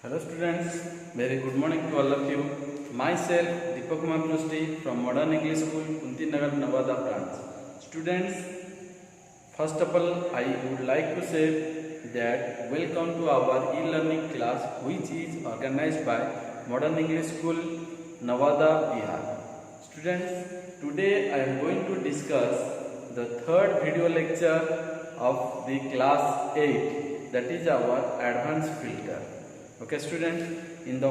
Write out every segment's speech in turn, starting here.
Hello students, very good morning to all of you. Myself Deepak Kumar Prusti from Modern English School, Kunti Nagar, Nevada branch. Students, first of all I would like to say that welcome to our e-learning class which is organized by Modern English School, Nevada, Bihar. Students, today I am going to discuss the third video lecture of the class 8, that is our advanced filter. Okay students, in the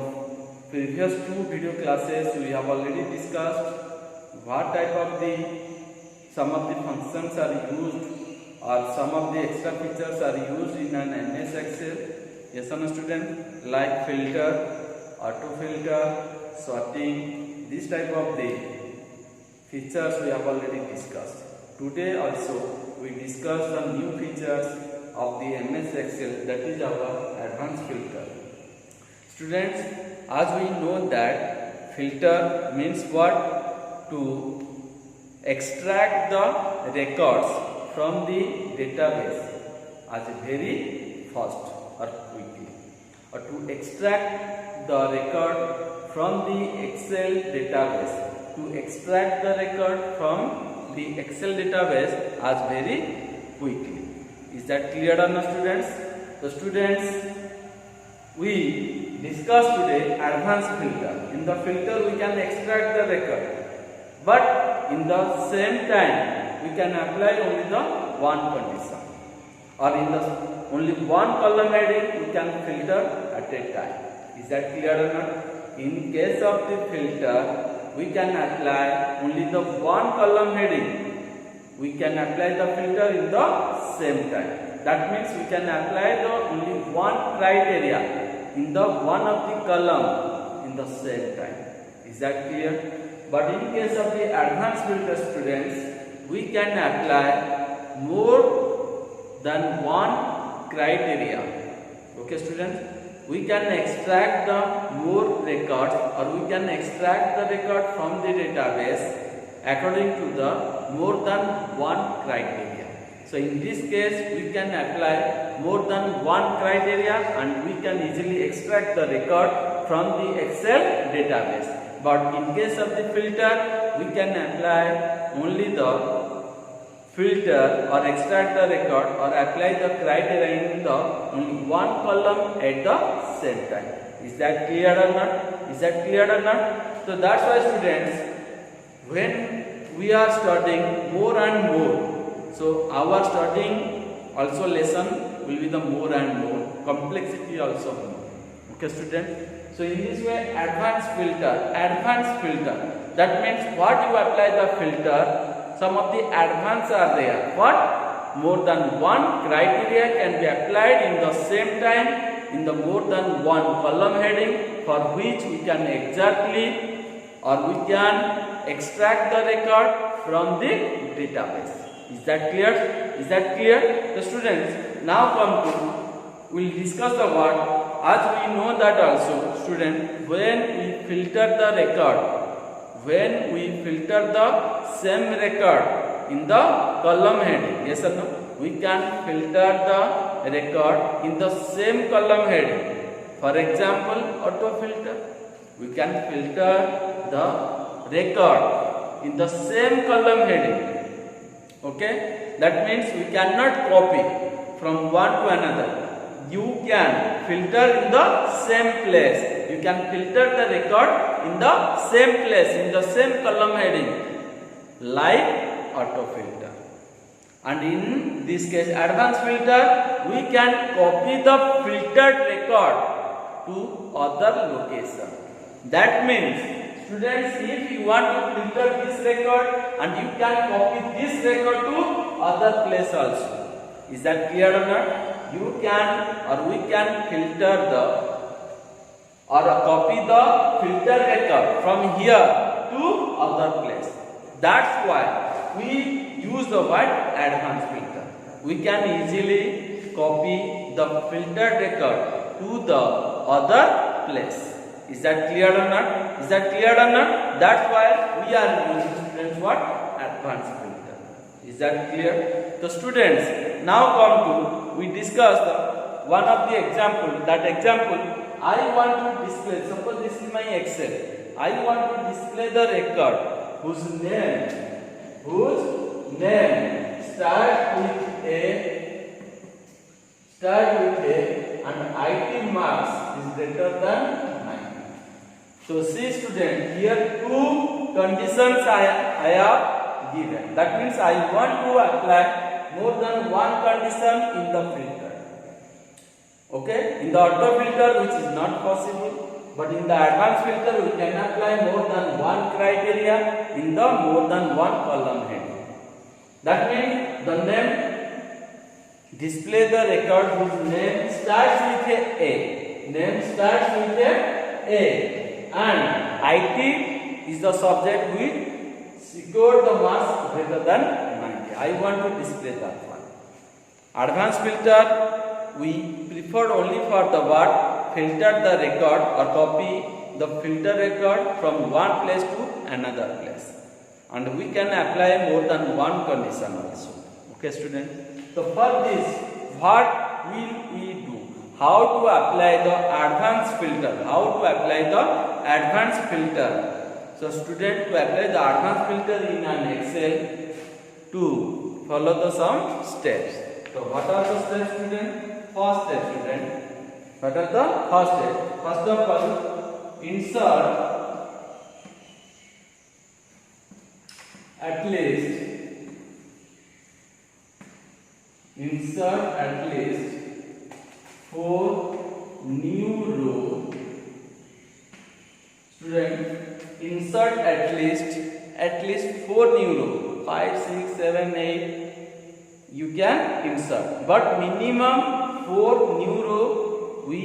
previous two video classes we have already discussed what type of some of the functions are used or some of the extra features are used in an MS Excel. Yes or no student? Like filter, auto filter, sorting, this type of the features we have already discussed. Today also we discuss some new features of the MS Excel, that is our advanced filter. Students, as we know that filter means what? To extract the records from the database as very fast or quickly, or to extract the record from the Excel database, to extract the record from the Excel database as very quickly. Is that clear or not students? So students, we discuss today advanced filter. In the filter we can extract the record, but in the same time we can apply only the one condition, or in the only one column heading we can filter at a time. Is that clear or not? In case of the filter we can apply only the one column heading. We can apply the filter in the same time. That means we can apply the only one criteria in the one of the column in the same time. Is that clear? But in case of the advanced filter students, we can apply more than one criteria. Okay students, we can extract the more records, or we can extract the record from the database according to the more than one criteria. So in this case we can apply more than one criteria and we can easily extract the record from the Excel database. But in case of the filter, we can apply only the filter or extract the record or apply the criteria in the only one column at the same time. Is that clear or not? Is that clear or not? So that's why students, when we are studying more and more, so our studying also lesson will be the more and more, complexity also more. Okay student? So in this way advanced filter, that means what you apply the filter, some of the advanced are there. What? More than one criteria can be applied in the same time in the more than one column heading, for which we can exactly or we can extract the record from the database. Is that clear? Is that clear? The students, now come to, we will discuss the word. As we know that also, student, when we filter the record, when we filter the same record in the column heading, yes or no? We can filter the record in the same column heading. For example, auto filter. We can filter the record in the same column heading. Okay, that means we cannot copy from one to another. You can filter in the same place. You can filter the record in the same place, in the same column heading, like auto filter. And in this case, advanced filter, we can copy the filtered record to other location. That means, students, if you want to filter this record, and you can copy this record to other place also. Is that clear or not? You can or we can filter the or copy the filter record from here to other place. That's why we use the word advanced filter. We can easily copy the filtered record to the other place. Is that clear or not? Is that clear or not? That's why we are using, students, what? Advanced filter. Is that clear? So students, now come to, we discuss one of the example. That example, I want to display, suppose this is my Excel, I want to display the record whose name start with A and IT marks is greater than 90. So see student, here two conditions I have given. That means I want to apply more than one condition in the filter. Okay, in the auto filter which is not possible, but in the advanced filter we can apply more than one criteria in the more than one column head. That means the name display the record whose name starts with A. Name starts with A. And IT is the subject which secured the marks greater than 90. I want to display that one. Advanced filter we prefer only for the word filter the record or copy the filter record from one place to another place. And we can apply more than one condition also. Okay student. So for this, what will we do? How to apply the advanced filter? How to apply the advanced filter? So student, to apply the advanced filter in an Excel, to follow the some steps. So what are the steps student? First step student. What are the first step? First of all, insert at least 4 new row. Student, insert at least 4 new row. 5, 6, 7, 8 you can insert, but minimum 4 new row we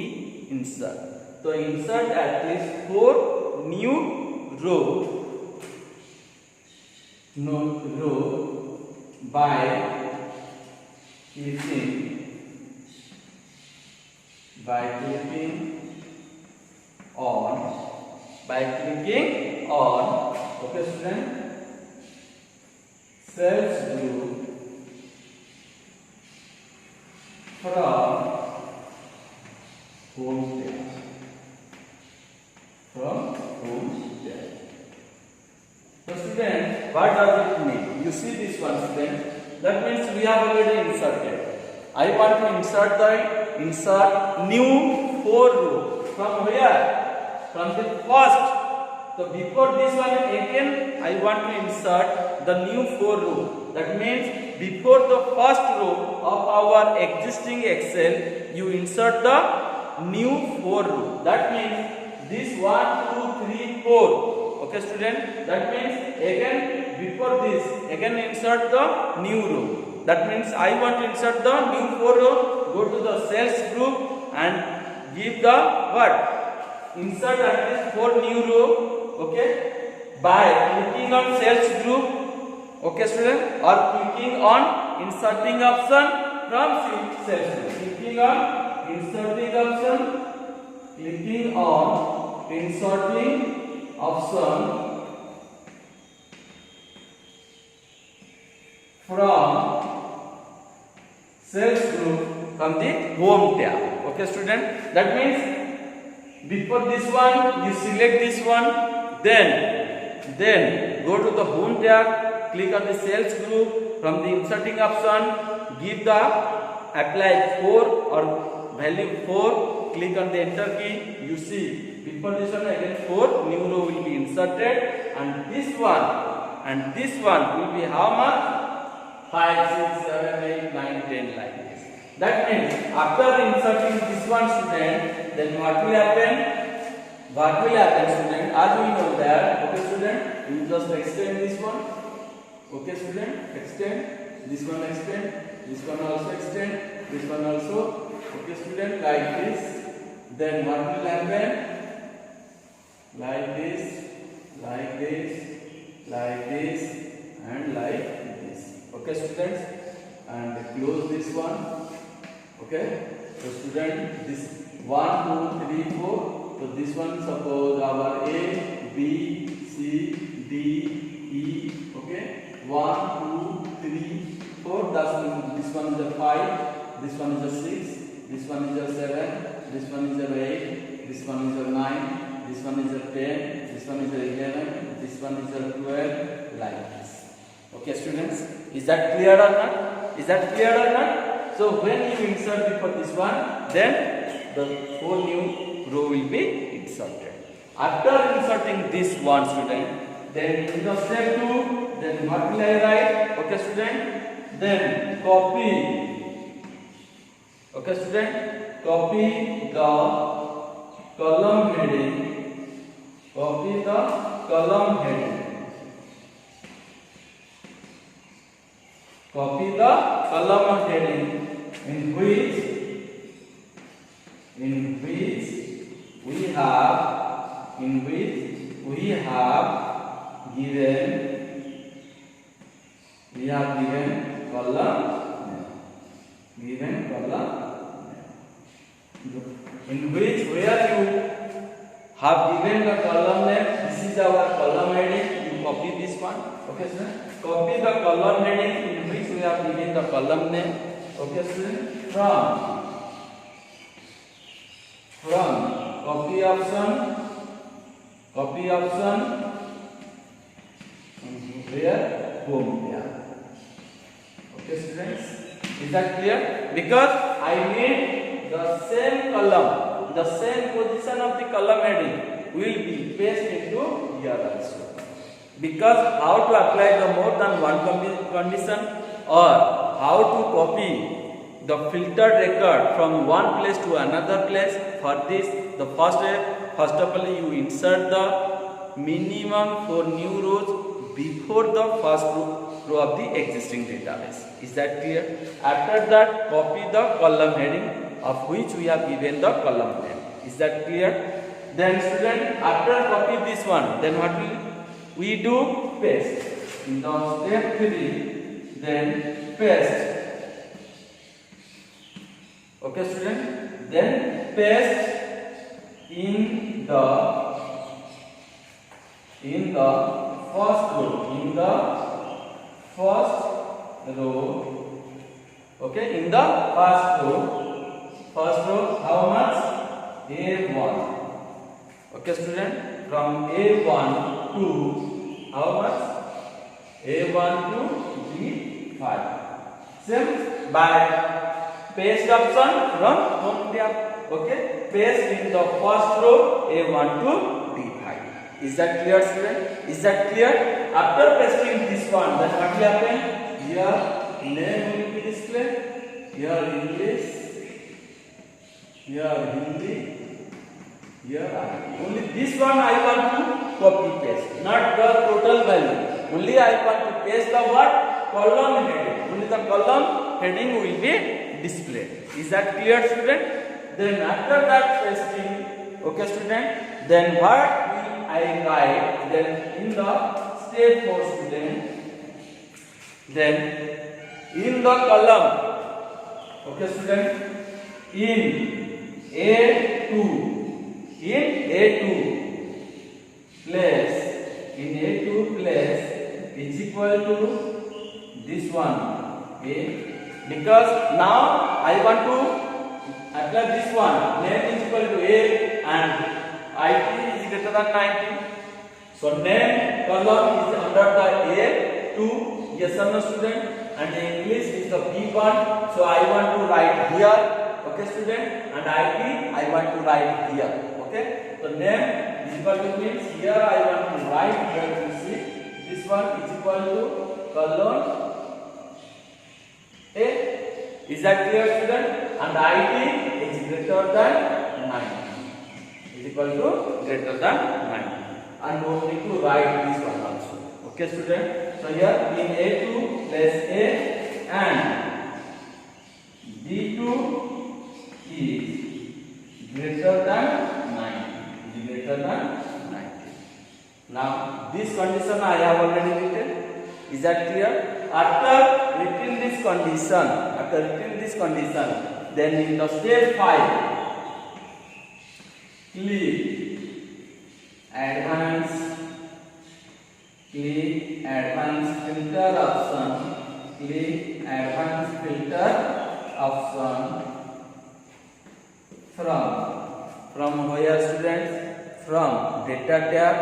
insert. So insert at least 4 new row by clicking on okay student, cells group from home page. So student, what does it mean? You see this one student, that means we have already inserted. I want to insert new 4 row. From where? From the first. So before this one again I want to insert the new 4 row. That means before the first row of our existing Excel you insert the new 4 row. That means this 1, 2, 3, 4. Okay student, that means again before this again insert the new row. That means I want to insert the new 4 row. Go to the cells group and give the what? Insert at least 4 new row. Okay, by clicking on cells group. Okay student, or clicking on inserting option from cells group. Clicking on inserting option. Clicking on inserting option from cells group from the home tab. Okay student, that means before this one you select this one, then go to the home tab, click on the cells group, from the inserting option give the apply 4 or value 4, click on the enter key. You see before this one again 4 new row will be inserted, and this one will be how much? 5, 6, 7, 8, 9, 10 like this. That means after inserting this one student, then what will happen? Student, as we know that, okay student, you just extend this one. Okay student, extend this one, extend this one also, extend this one also. Okay student, like this. Then what will happen? Like this, like this, like this, and like this. Okay students, and close this one. Okay, so student, this 1, 2, 3, 4. So this one, suppose our A, B, C, D, E. Okay, 1, 2, 3, 4. This one is a 5. This one is a 6. This one is a 7. This one is a 8. this one is a 9, this one is a 10, this one is a 11, this one is a 12, like this. Okay students, is that clear or not? Is that clear or not? So when you insert before this one, then the whole new row will be inserted. After inserting this one student, then in the step 2, then what will I write? Okay student, then copy. Okay student, copy the column heading. Copy the column heading. Copy the column heading in which we have given column in which where you have given the column name. This is our column heading. You copy this one. Okay sir. Copy the column heading in which we have given the column name. Okay student. From copy option where home there. Okay students, is that clear? Because I need the same column, the same position of the column heading will be pasted into here also. Because how to apply the more than one condition, or how to copy the filtered record from one place to another place, for this the first of all you insert the minimum 4 new rows before the first row of the existing database. Is that clear? After that, copy the column heading of which we have given the column name. Is that clear? Then student, after copy this one, then what will we do? Paste. In the step 3, then paste. Okay student, then paste in the first row, okay, in the first row, how much? A1. Okay student, from A1 to how much? A1 to D5. Same by paste option from home tab. Okay, paste in the first row A1 to D5. Is that clear student? Is that clear? After pasting this one, then what will happen? Here name will be displayed, here English, here Hindi, here Arabic. Only this one I want to copy paste, not the total value. Only I want to paste the what? Column heading. Only the column heading will be displayed. Is that clear student? Then after that pasting, okay student, then what will I write? Then in the step 4 student, then in the column, okay student, in A2 place is equal to this one A, because now I want to apply this one, name is equal to A and IT is greater than 90. So name column is under the A2, yes or no student, and English is the B1, so I want to write here, okay student, and IT I want to write here, okay. So name is equal to means here I want to write here, you see, this one is equal to column A. Is that clear student? And IT is greater than 90. Is equal to greater than 90. And we need to write this one also. Okay student? So here in A2 place A and B2 is greater than 90. Is greater than 90. Now this condition I have already written. Is that clear? After written this condition, then in the step 5, click advanced filter option. Click advanced filter option from From where, students? From data tab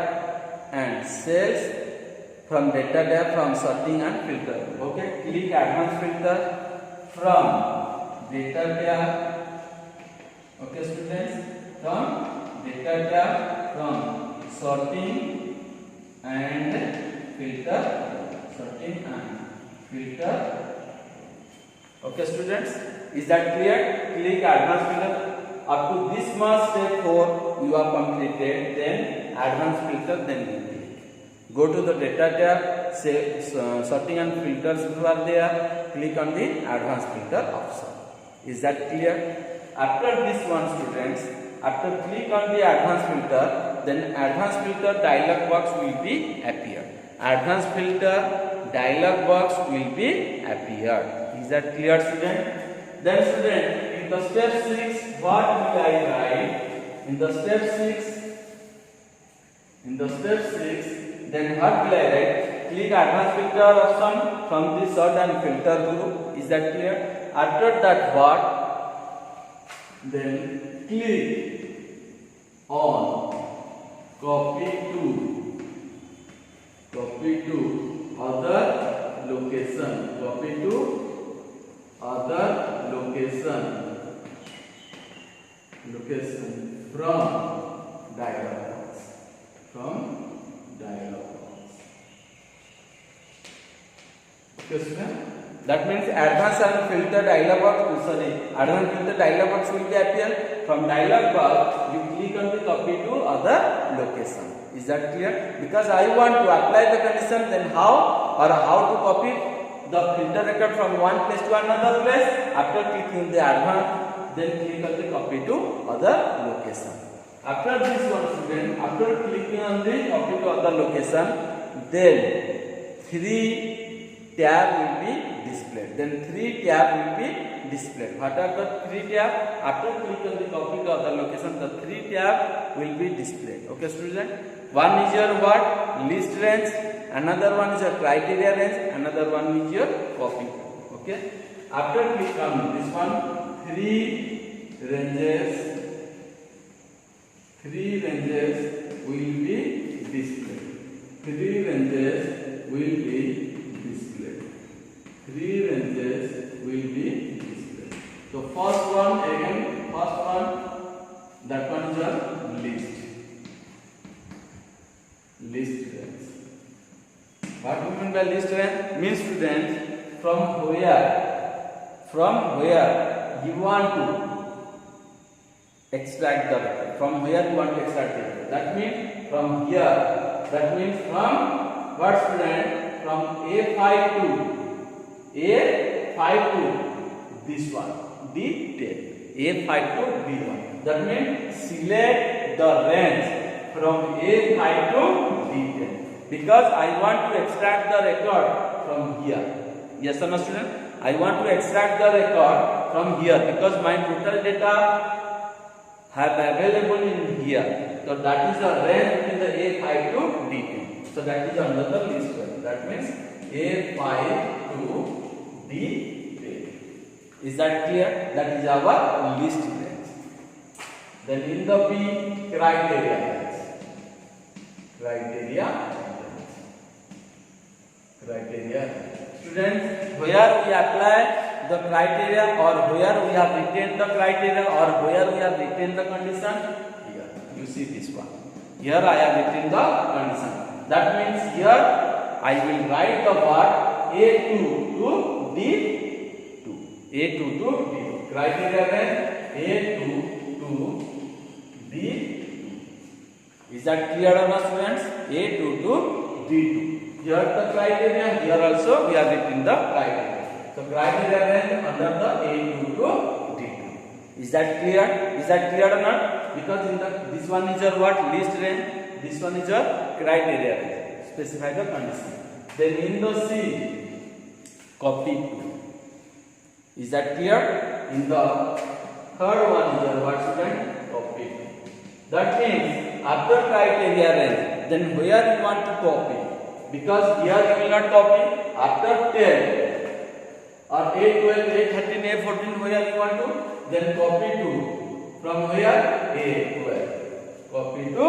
and cells. From data tab, from sorting and filter. Okay, click advanced filter from data tab. Okay, students, from data tab, from sorting and filter. Sorting and filter. Okay, students, is that clear? Click advanced filter. Up to this much step 4 you have completed, then advanced filter, then you click. Go to the data tab, say sorting and filters are there, click on the advanced filter option. Is that clear? After this one, students, after click on the advanced filter, then advanced filter dialog box will be appear. Advanced filter dialog box will be appear. Is that clear, student? Then, student, in the step 6, what will I write? In the step 6, then what will I write? Click advanced filter option from the sort and filter group. Is that clear? After that, what? Then click on copy to other location. Copy to other location from dialog box. Okay, that means advanced and filter dialog box. Advanced filter dialog box will be appear. From dialog box, you click on the copy to other location. Is that clear? Because I want to apply the condition, then how to copy the filter record from one place to another place. After clicking the advanced, then click on the copy to other location. After this one, student, after clicking on the copy to other location, then 3 tab will be displayed. What are the 3 tab? After click on the copy to other location, the 3 tab will be displayed. Okay, student. One is your what? List range. Another one is your criteria range. Another one is your copy. Okay. After click on this one, 3 ranges will be displayed. 3 ranges will be displayed. So first one, that one is your list range. What do you mean by list range? Means, students, from where you want to extract the record. That means from here. That means from what, student? From A5 to this one, D10. A5 to D1. That means select the range from A5 to D10. Because I want to extract the record from here. Yes or no, student? I want to extract the record from here because my total data have available in here. So that is the range between the A5 to D10. So that is another list range. That means A5 to D10. Is that clear? That is our list range. Then in the B, criteria range. Students, where we apply the criteria or where we have retained the criteria or where we have retained the condition? Here, you see this one. Here I have written the condition. That means here I will write the word A2 to D2. A2 to D2. Criteria range A2 to D2. Is that clear or not, students? A2 to D2. Here the criteria, here also we have written the criteria. So criteria range under the A2 to D2. Is that clear? Or not? Because in this one is your what? List range. This one is your criteria range. Specify the condition. Then in the C, copy to. Is that clear? In the third one is your what, student? Copy to. That means after criteria range, then where you want to copy? Because here you will not copy. After 10 or A12, A13, A14, where you want to? Then copy to from where? A12. Copy to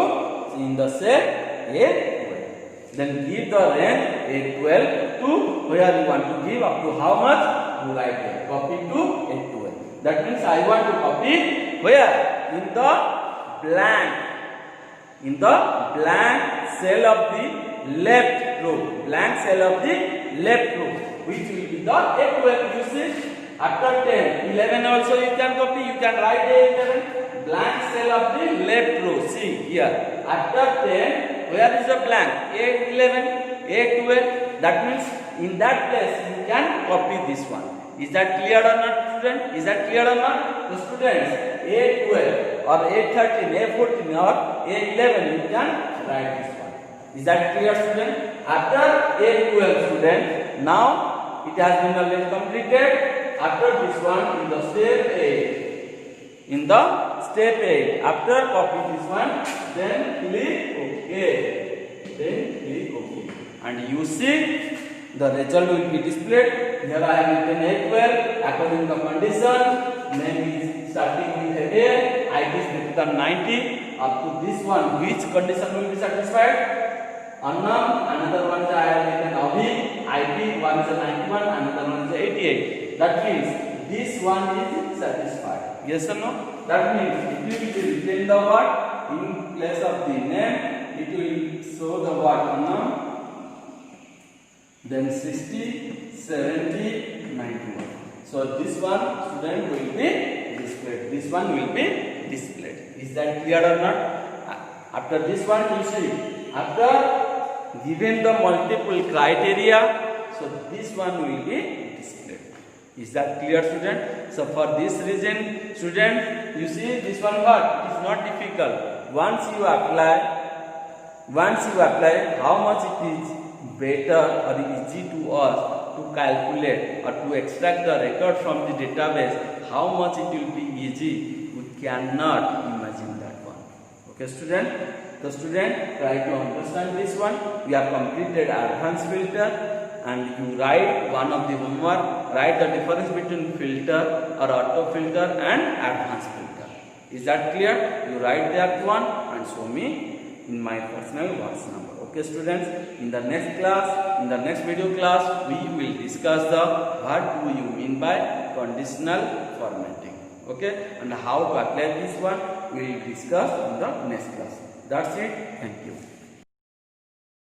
in the cell A12. Then give the range A12 to where you want to give up to how much? You write here. Copy to A12. That means I want to copy where? In the blank. In the blank cell of the left row. Blank cell of the left row. Which will be the A12. You see? After 10, 11 also you can copy. You can write A11. Blank cell of the left row. See here. After 10, where is the blank? A11, A12. That means in that place you can copy this one. Is that clear or not, student? Is that clear or not? So students, A12 or A13, A14 or A11 you can write this one. Is that clear, student? After A12, student, now it has been already completed. After this one, in the step 8. In the step 8, after copy this one, then click OK. Then click OK. And you see the result will be displayed. Here I have written A12 according to the condition. Name is starting with A. ID is greater than 90. Up to this one, which condition will be satisfied? Unknown. Another one I have written Abhi. ID one is a 91. Another one is a 88. That means this one is satisfied. Yes or no? That means it will be written the word in place of the name. It will show the word unknown. Then 60, 70, 91. So this one student will be displayed. This one will be displayed. Is that clear or not? After this one you see. After given the multiple criteria, so this one will be displayed. Is that clear, student? So for this reason, student, you see this one what? It is not difficult. Once you apply, how much it is better or easy to us to calculate or to extract the record from the database, how much it will be easy, we cannot imagine that one. Okay, student? The student try to understand this one. We have completed advanced filter, and you write one of the homework, write the difference between filter or auto filter and advanced filter. Is that clear? You write that one and show me in my personal WhatsApp number. Okay, students, in the next class, in the next video class, we will discuss the what do you mean by conditional formatting. Okay, and how to apply this one we will discuss in the next class. That's it. Thank you.